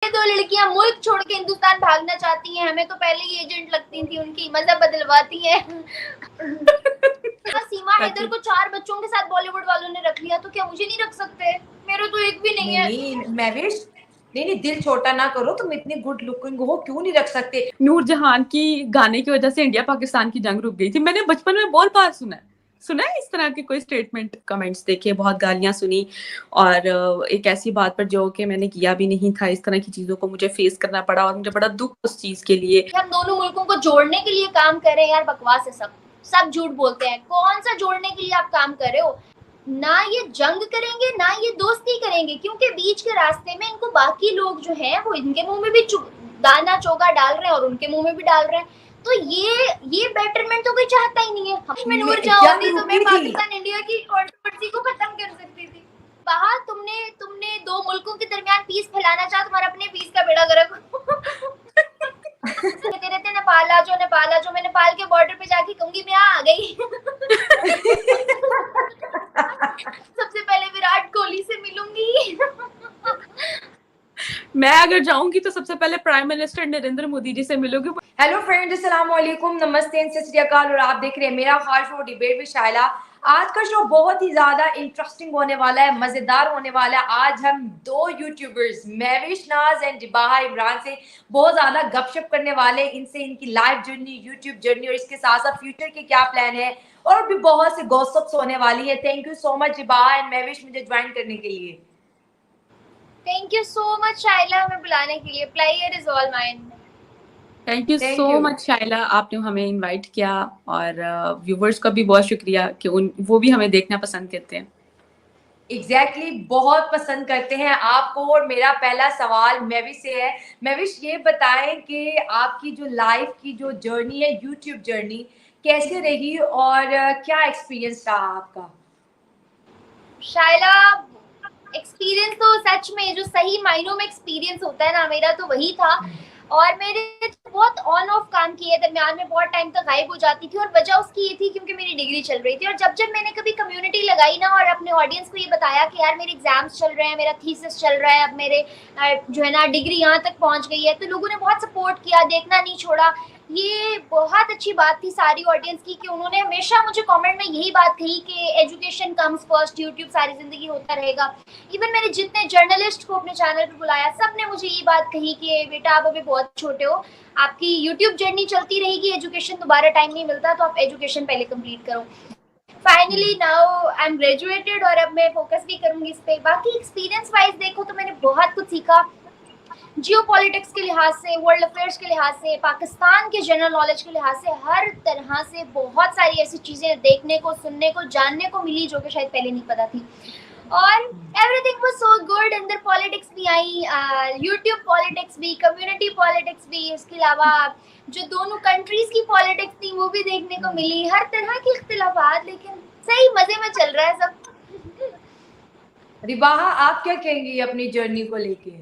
दो लड़कियां मुल्क छोड़ के हिंदुस्तान भागना चाहती हैं, हमें तो पहले ही एजेंट लगती थी उनकी, मजहब बदलवाती हैं। सीमा हैदर को 4 बच्चों के साथ बॉलीवुड वालों ने रख लिया, तो क्या मुझे नहीं रख सकते? मेरे तो एक भी नहीं है। नहीं महविश, नहीं दिल छोटा ना करो, तुम इतनी गुड लुकिंग हो, क्यों नहीं रख सकते? नूरजहान की गाने की वजह से इंडिया पाकिस्तान की जंग रुक गई थी। मैंने बचपन में बहुत बार सुना है इस तरह के कोई स्टेटमेंट, कमेंट्स देखे, बहुत गालियां सुनी, और एक ऐसी बात पर जो कि मैंने किया भी नहीं था, इस तरह की चीजों को मुझे फेस करना पड़ा और मुझे बड़ा दुख उस चीज के लिए। हम दोनों मुल्कों को जोड़ने के लिए काम कर रहे हैं यार, बकवास है सब झूठ बोलते हैं। कौन सा जोड़ने के लिए आप काम कर रहे हो? ना ये जंग करेंगे ना ये दोस्ती करेंगे, क्योंकि बीच के रास्ते में इनको बाकी लोग जो हैं वो इनके मुंह में भी दाना चोगा डाल रहे हैं और उनके मुंह में भी डाल रहे हैं। तो ये बेटरमेंट तो कोई चाहता ही नहीं है। मैं नूर जाऊंगी तो मैं पाकिस्तान इंडिया की कंट्रोवर्सी को खत्म कर सकती थी। कहा तुमने दो मुल्कों के दरमियान पीस फैलाना चाहा, तुम्हारा अपने पीस का बेड़ा गर्क रहते नेपाल आ जाओ, मैं नेपाल के बॉर्डर पे जाके कहूंगी मैं आ गई। सबसे पहले विराट कोहली से मिलूंगी। मैं अगर जाऊंगी तो सबसे पहले प्राइम मिनिस्टर नरेंद्र मोदी जी से मिलूंगी। हेलो फ्रेंड्स, अस्सलाम वालेकुम, नमस्ते, सत श्री अकाल, और आप देख रहे हैं मेरा खास शो डिबेट विद शाइला। आज का शो बहुत ही ज्यादा इंटरेस्टिंग होने वाला है, मजेदार होने वाला है। आज हम दो यूट्यूबर्स महविश नाज एंड रिबाहा इमरान से बहुत ज्यादा गपशप करने वाले हैं। इनसे इनकी लाइफ जर्नी, यूट्यूब जर्नी और इसके साथ साथ फ्यूचर के क्या प्लान है, और भी बहुत से गॉसिप्स होने वाली है। Thank you so much Ribaha and Mahvish मुझे ज्वाइन करने के लिए। Thank you so much Shaila हमें बुलाने के लिए। Player is all mine. Thank you so much Shaila, आपने हमें इनवाइट किया, और व्यूवर्स का भी बहुत शुक्रिया कि वो भी हमें देखना पसंद करते हैं। एग्जैक्टली बहुत पसंद करते हैं आपको। और मेरा पहला सवाल महविश से है। महविश, ये बताएं कि आपकी जो लाइफ की जो जर्नी है, यूट्यूब जर्नी, कैसे रही और क्या एक्सपीरियंस रहा आपका? शाइला, एक्सपीरियंस तो सच में जो सही मायनों में एक्सपीरियंस होता है ना, मेरा तो वही था। और मेरे बहुत ऑन ऑफ काम किए, दरमियान में बहुत टाइम तक गायब हो जाती थी, और वजह उसकी ये थी क्योंकि मेरी डिग्री चल रही थी। और जब मैंने कभी कम्युनिटी लगाई ना और अपने ऑडियंस को ये बताया कि यार मेरे एग्जाम्स चल रहे हैं, मेरा थीसिस चल रहा है, अब मेरे जो है ना डिग्री यहाँ तक पहुँच गई है, तो लोगों ने बहुत सपोर्ट किया, देखना नहीं छोड़ा। ये बहुत अच्छी बात थी सारी ऑडियंस की कि उन्होंने हमेशा मुझे कमेंट में यही बात कही कि एजुकेशन कम्स फर्स्ट, यूट्यूब सारी जिंदगी होता रहेगा। इवन मैंने जितने जर्नलिस्ट को अपने चैनल पर बुलाया, सब ने मुझे ये बात कही कि बेटा आप अभी बहुत छोटे हो, आपकी यूट्यूब जर्नी चलती रहेगी, एजुकेशन दोबारा टाइम नहीं मिलता, तो आप एजुकेशन पहले कंप्लीट करो। Finally now I am graduated और अब मैं फोकस भी करूंगी इस पे। बाकी एक्सपीरियंस वाइज देखो तो मैंने बहुत कुछ सीखा, जियो पॉलिटिक्स के लिहाज से, वर्ल्ड अफेयर्स के लिहाज से, पाकिस्तान के जनरल नॉलेज के लिहाज से, हर तरह से बहुत सारी ऐसी चीज़ें देखने को, सुनने को, जानने को मिली जो कि शायद पहले नहीं पता थी। और एवरीथिंग वाज सो गुड। अंदर पॉलिटिक्स भी आई, यूट्यूब पॉलिटिक्स भी, कम्युनिटी पॉलिटिक्स भी, उसके अलावा जो दोनों कंट्रीज की पॉलिटिक्स थी वो भी देखने को मिली, हर तरह के इख्तिलाफात, लेकिन सही मजे में चल रहा है सब। रिबाहा, आप क्या कहेंगी अपनी जर्नी को लेके?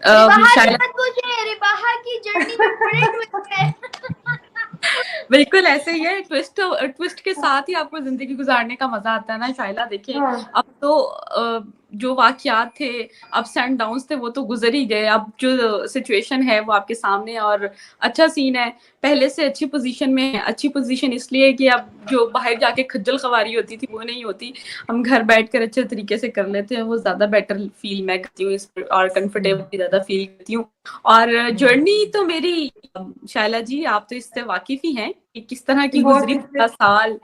रिबाहा की जर्नी में बड़े ट्विस्ट है। बिल्कुल ऐसे ही है, ट्विस्ट के साथ ही आपको जिंदगी गुजारने का मजा आता है ना शाइला। देखिए अब तो जो वाकयात थे, अप्स एंड डाउन्स थे, वो तो गुजर ही गए। अब जो सिचुएशन है वो आपके सामने, और अच्छा सीन है, पहले से अच्छी पोजीशन में है। अच्छी पोजीशन इसलिए कि अब जो बाहर जाके खज्जल खवारी होती थी वो नहीं होती, हम घर बैठकर अच्छे तरीके से कर लेते हैं, वो ज्यादा बेटर फील मैं करती हूँ इस पर, और कंफर्टेबल भी ज्यादा फील करती हूँ। और जर्नी तो मेरी, शाइला जी आप तो इससे वाकिफ ही हैं कि किस तरह की गुजरी, साल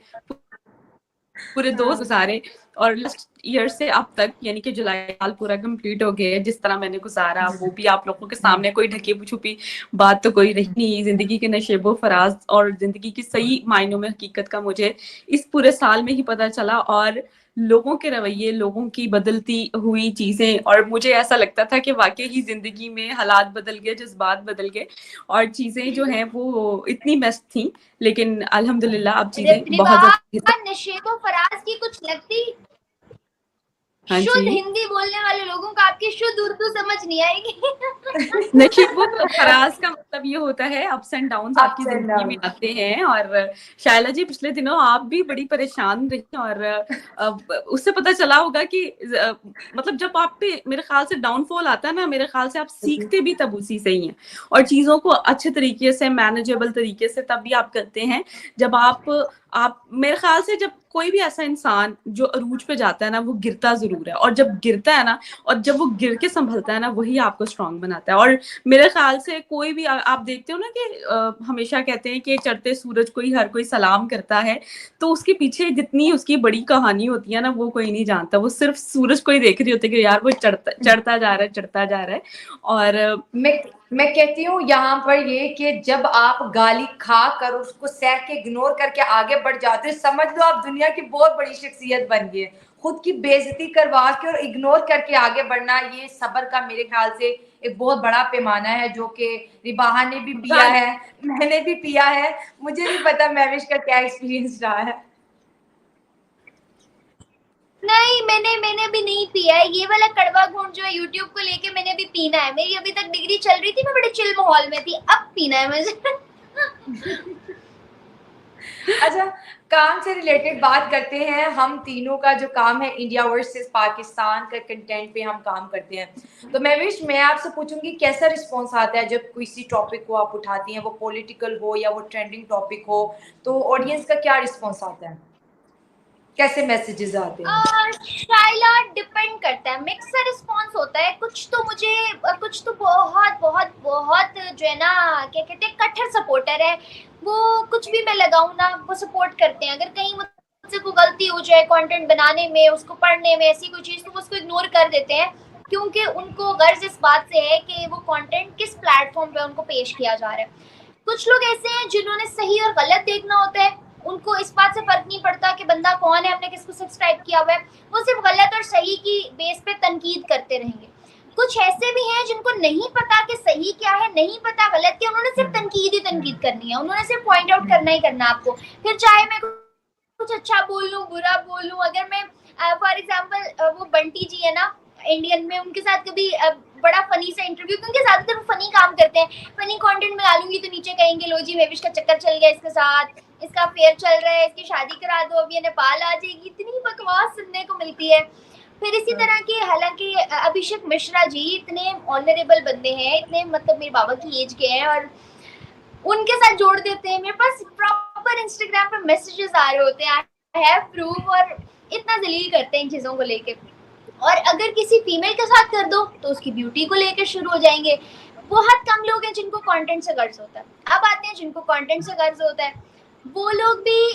पूरे 2 गुजारे, और लास्ट ईयर से अब तक, यानी कि जुलाई साल पूरा कंप्लीट हो गया है। जिस तरह मैंने गुजारा वो भी आप लोगों के सामने, कोई ढकी छुपी बात तो कोई रही नहीं। जिंदगी के नशेबो फराज और जिंदगी की सही मायनों में हकीकत का मुझे इस पूरे साल में ही पता चला, और लोगों के रवैये, लोगों की बदलती हुई चीजें, और मुझे ऐसा लगता था कि वाकई ही जिंदगी में हालात बदल गए, जज्बात बदल गए, और चीजें जो हैं वो इतनी मस्त थी। लेकिन अल्हम्दुलिल्लाह अब चीजें बहुत नशेबो फराज की कुछ लगती। हाँ शुद्ध जी, हिंदी बोलने वाले लोगों को आपकी शुद्ध उर्दू समझ नहीं आएगी। नशीबो फराज का मतलब मतलब ये होता है, अप्स एंड डाउन्स आपकी अप्स एंड जिंदगी में डाउन। आते हैं। और शायला जी, पिछले दिनों आप भी बड़ी परेशान रही, और उससे पता चला होगा कि मतलब जब आप पे मेरे ख्याल से डाउनफॉल आता है ना, मेरे ख्याल से आप सीखते भी तब उसी से ही हैं, और चीजों को अच्छे तरीके से, मैनेजेबल तरीके से तब भी आप करते हैं जब आप मेरे ख्याल से, जब कोई भी ऐसा इंसान जो अरूज पे जाता है ना, वो गिरता जरूर है, और जब गिरता है ना, और जब वो गिर के संभलता है ना, वही आपको स्ट्रांग बनाता है। और मेरे ख्याल से कोई भी आप देखते हो ना कि हमेशा कहते हैं कि चढ़ते सूरज को ही हर कोई सलाम करता है, तो उसके पीछे जितनी उसकी बड़ी कहानी होती है ना, वो कोई नहीं जानता। वो सिर्फ सूरज को ही देख रही होती है कि यार वो चढ़ता चढ़ता जा रहा है, चढ़ता जा रहा है। और मैं कहती हूँ यहाँ पर ये कि जब आप गाली खा कर उसको सह के इग्नोर करके आगे बढ़ जाते हो, समझ लो आप दुनिया की बहुत बड़ी शख्सियत बन गई है। खुद की बेइज्जती करवा के और इग्नोर करके आगे बढ़ना, ये सब्र का मेरे ख्याल से एक बहुत बड़ा पैमाना है, जो कि रिबाहा ने भी पिया है, मैंने भी पिया है। मुझे नहीं पता महविश का क्या एक्सपीरियंस रहा है। नहीं, मैंने भी नहीं पिया है ये वाला कड़वा घूंट जो है यूट्यूब को लेके, मैंने भी पीना है। मेरी अभी तक डिग्री चल रही थी, मैं बड़े चिल माहौल में थी, अब पीना है मुझे। अच्छा, काम से रिलेटेड बात करते हैं। हम तीनों का जो काम है इंडिया वर्सेस पाकिस्तान का कंटेंट पे हम काम करते हैं। तो मैं आपसे पूछूंगी कैसा रिस्पॉन्स आता है जब किसी टॉपिक को आप उठाती हैं, वो पॉलिटिकल हो या वो ट्रेंडिंग टॉपिक हो, तो ऑडियंस का क्या रिस्पॉन्स आता है, कैसे मैसेजेस आते हैं? शायला डिपेंड करता है, मिक्स सा रिस्पॉन्स होता है। कुछ तो बहुत बहुत बहुत जो है ना, क्या कहते हैं, कट्टर सपोर्टर है। वो कुछ भी मैं लगाऊं ना, वो सपोर्ट करते हैं। अगर कहीं मुझसे कोई गलती हो जाए कंटेंट बनाने में, उसको पढ़ने में, ऐसी कोई चीज, तो वो उसको इग्नोर कर देते हैं, क्योंकि उनको गर्ज इस बात से है कि वो कंटेंट किस प्लेटफॉर्म पे उनको पेश किया जा रहा है। कुछ लोग ऐसे हैं जिन्होंने सही और गलत देखना होता है, उनको इस बात से फर्क नहीं पड़ता कि बंदा कौन है, हमने किसको सब्सक्राइब किया हुआ है, वो सिर्फ गलत और सही की बेस पे तनकीद करते रहेंगे। कुछ ऐसे भी हैं जिनको नहीं पता कि सही क्या है, नहीं पता गलत क्या, उन्होंने सिर्फ तनकीद ही तनकीद करनी है, उन्होंने सिर्फ पॉइंट आउट करना ही करना आपको। फिर चाहे मैं कुछ अच्छा बोल लूँ, बुरा बोल लूँ। अगर मैं फॉर एग्जाम्पल वो बंटी जी है ना इंडियन में, उनके साथ कभी बड़ा फनी सा इंटरव्यू, क्योंकि ज्यादातर वो फनी काम करते हैं, फनी कंटेंट में डालूंगी तो नीचे कहेंगे लो जी महविश का चक्कर चल गया इसके साथ, इसका अफेयर चल रहा है, इसकी शादी करा दो, अब ये नेपाल आ जाएगी। इतनी बकवास सुनने को मिलती है। फिर इसी तरह के, हालांकि अभिषेक मिश्रा जी इतने ऑनरेबल बंदे हैं, इतने मतलब मेरे बाबा की एज के हैं, और उनके साथ जोड़ देते हैं। मेरे पास प्रॉपर इंस्टाग्राम पे मैसेजेस आ रहे होते हैं, आई हैव प्रूफ, और इतना जलील करते हैं इन चीजों को लेके। और अगर किसी फीमेल के साथ कर दो तो उसकी ब्यूटी को लेकर शुरू हो जाएंगे। बहुत कम लोग हैं जिनको कंटेंट से गर्ज होता है। अब आते हैं जिनको कंटेंट से गर्ज होता है, वो लोग भी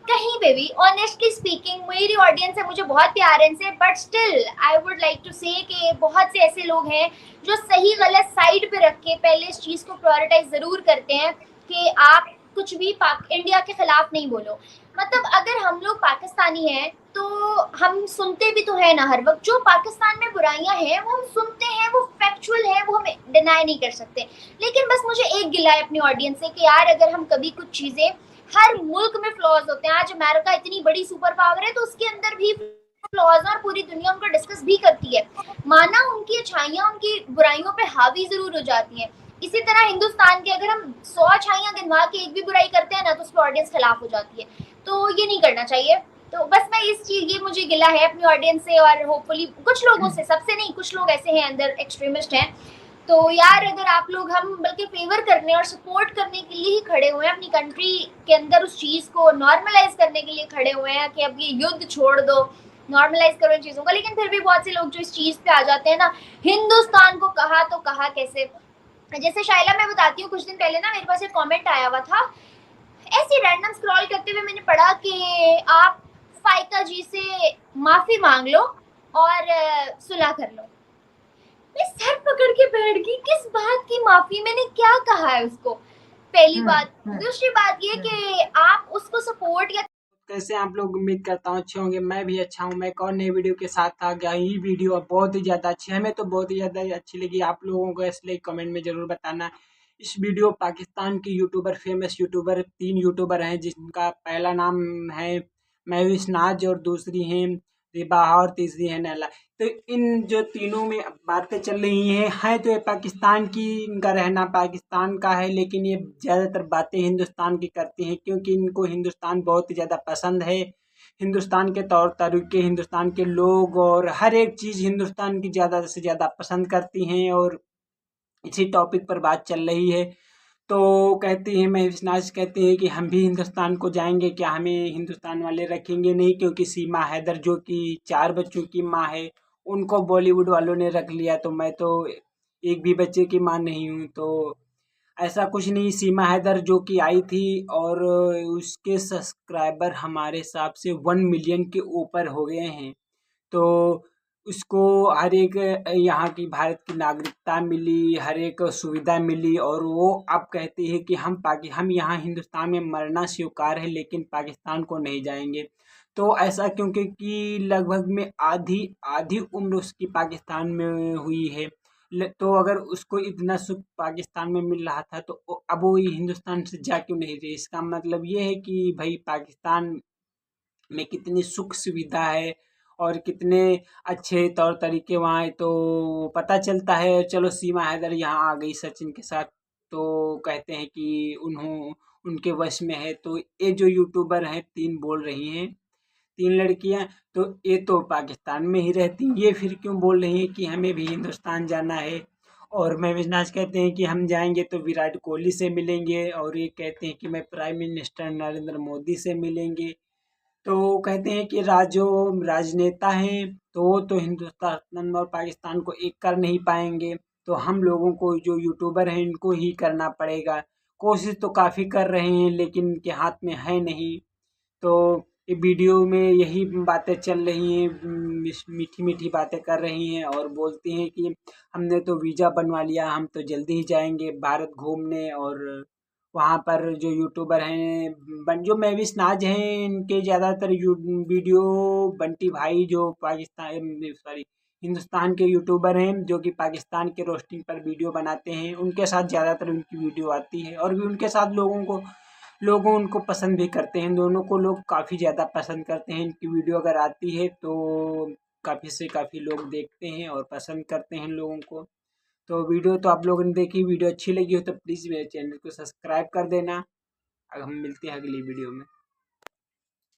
कहीं पे भी, ऑनेस्टली स्पीकिंग, मेरी ऑडियंस है, मुझे बहुत प्यार है इनसे, but still I would like to say कि बहुत से ऐसे लोग हैं जो सही गलत साइड पे रख के पहले इस चीज को प्रायोरिटाइज जरूर करते हैं कि आप कुछ भी इंडिया के खिलाफ नहीं बोलो। मतलब अगर हम लोग पाकिस्तानी हैं तो हम सुनते भी तो है ना हर वक्त, जो पाकिस्तान में बुराइयां हैं वो हम सुनते हैं, वो फैक्चुअल है, वो हम डिनाई नहीं कर सकते। लेकिन बस मुझे एक गिला है अपनी ऑडियंस से कि यार अगर हम कभी कुछ चीजें, हर मुल्क में फ्लॉज होते हैं, आज अमेरिका इतनी बड़ी सुपर पावर है तो उसके अंदर भी फ्लॉज, और पूरी दुनिया उनको डिस्कस भी करती है। माना उनकी अच्छाइयां उनकी बुराइयों पे हावी जरूर हो जाती हैं। इसी तरह हिंदुस्तान के अगर हम 100 अच्छाइयां गिनवा के एक भी बुराई करते हैं ना, तो उस पर ऑडियंस खिलाफ हो जाती है। तो ये नहीं करना चाहिए। तो बस मैं इस चीज, ये मुझे गिला है अपनी ऑडियंस से, और होपफुली कुछ लोगों से, सबसे नहीं, कुछ लोग ऐसे हैं अंदर एक्सट्रीमिस्ट हैं। तो यार अगर आप लोग, हम बल्कि फेवर करने और सपोर्ट करने के लिए ही खड़े हुए हैं, अपनी कंट्री के अंदर उस चीज को नॉर्मलाइज करने के लिए खड़े हुए हैं कि अब ये युद्ध छोड़ दो, नॉर्मलाइज करो इन चीजों को। लेकिन फिर भी बहुत से लोग जो इस चीज पे आ जाते हैं ना, हिंदुस्तान को कहा तो कहा कैसे। जैसे शायला, मैं बताती हूँ, कुछ दिन पहले ना मेरे पास एक कमेंट आया हुआ था, ऐसे रैंडम स्क्रॉल करते हुए मैंने पढ़ा कि आप फाइका जी से माफी मांग लो और सुलह कर लो। मैं सर पकड़ के बैठ गई, किस बात की माफी, मैंने क्या कहा है उसको, पहली बात। दूसरी बात ये कि आप उसको सपोर्ट या कैसे आप लोग, उम्मीद करता हूँ अच्छे होंगे। मैं भी अच्छा हूँ। मैं एक और नई वीडियो के साथ आ गया। ये वीडियो बहुत ही ज़्यादा अच्छी, हमें तो बहुत ही ज़्यादा अच्छी लगी। आप लोगों को इसलिए कमेंट में ज़रूर बताना। इस वीडियो पाकिस्तान के यूट्यूबर, फेमस यूट्यूबर, 3 यूट्यूबर हैं, जिनका पहला नाम है महविश नाज और दूसरी हैं रिबाहा और तीसरी है नैला। तो इन जो तीनों में बातें चल रही हैं तो ये पाकिस्तान की, इनका रहना पाकिस्तान का है, लेकिन ये ज़्यादातर बातें हिंदुस्तान की करती हैं क्योंकि इनको हिंदुस्तान बहुत ही ज़्यादा पसंद है। हिंदुस्तान के तौर तरीके, हिंदुस्तान के लोग और हर एक चीज़ हिंदुस्तान की ज़्यादा से ज़्यादा पसंद करती हैं और इसी टॉपिक पर बात चल रही है। तो कहती हैं महविश नाज़ कहती हैं कि हम भी हिंदुस्तान को जाएंगे क्या, हमें हिंदुस्तान वाले रखेंगे नहीं, क्योंकि सीमा हैदर जो कि 4 बच्चों की माँ है, उनको बॉलीवुड वालों ने रख लिया, तो मैं तो एक भी बच्चे की माँ नहीं हूँ। तो ऐसा कुछ नहीं, सीमा हैदर जो कि आई थी और उसके सब्सक्राइबर हमारे हिसाब से 1 मिलियन के ऊपर हो गए हैं। तो उसको हर एक यहाँ की भारत की नागरिकता मिली, हर एक सुविधा मिली और वो अब कहती है कि हम यहाँ हिंदुस्तान में मरना स्वीकार है, लेकिन पाकिस्तान को नहीं जाएंगे। तो ऐसा क्योंकि कि लगभग में आधी आधी उम्र उसकी पाकिस्तान में हुई है। तो अगर उसको इतना सुख पाकिस्तान में मिल रहा था, तो अब वो हिंदुस्तान से जा क्यों नहीं रही? इसका मतलब ये है कि भाई पाकिस्तान में कितनी सुख सुविधा है और कितने अच्छे तौर तरीके वहाँ है, तो पता चलता है। चलो सीमा हैदर यहाँ आ गई सचिन के साथ, तो कहते हैं कि उनके वश में है। तो ये जो यूट्यूबर हैं 3 बोल रही हैं, 3 लड़कियां, तो ये तो पाकिस्तान में ही रहती हैं, ये फिर क्यों बोल रही हैं कि हमें भी हिंदुस्तान जाना है? और महविश नाज़ कहते हैं कि हम जाएंगे तो विराट कोहली से मिलेंगे, और ये कहते हैं कि मैं प्राइम मिनिस्टर नरेंद्र मोदी से मिलेंगे। तो कहते हैं कि जो राजनेता हैं तो वो तो हिंदुस्तान और पाकिस्तान को एक कर नहीं पाएंगे, तो हम लोगों को जो यूट्यूबर हैं इनको ही करना पड़ेगा। कोशिश तो काफ़ी कर रहे हैं लेकिन इनके हाथ में है नहीं। तो ये वीडियो में यही बातें चल रही हैं, मीठी मीठी बातें कर रही हैं और बोलती हैं कि हमने तो वीज़ा बनवा लिया, हम तो जल्दी ही जाएंगे भारत घूमने। और वहाँ पर जो यूट्यूबर हैं जो महविश नाज हैं, इनके ज़्यादातर वीडियो बंटी भाई जो पाकिस्तान सॉरी हिंदुस्तान के यूट्यूबर हैं जो कि पाकिस्तान के रोस्टिंग पर वीडियो बनाते हैं, उनके साथ ज़्यादातर उनकी वीडियो आती है और भी उनके साथ लोग उनको पसंद भी करते हैं। दोनों को लोग काफ़ी ज़्यादा पसंद करते हैं। इनकी वीडियो अगर आती है तो काफ़ी से काफ़ी लोग देखते हैं और पसंद करते हैं लोगों को। तो वीडियो तो आप लोगों ने देखी, वीडियो अच्छी लगी हो तो प्लीज़ मेरे चैनल को सब्सक्राइब कर देना। अब हम मिलते हैं अगली वीडियो में।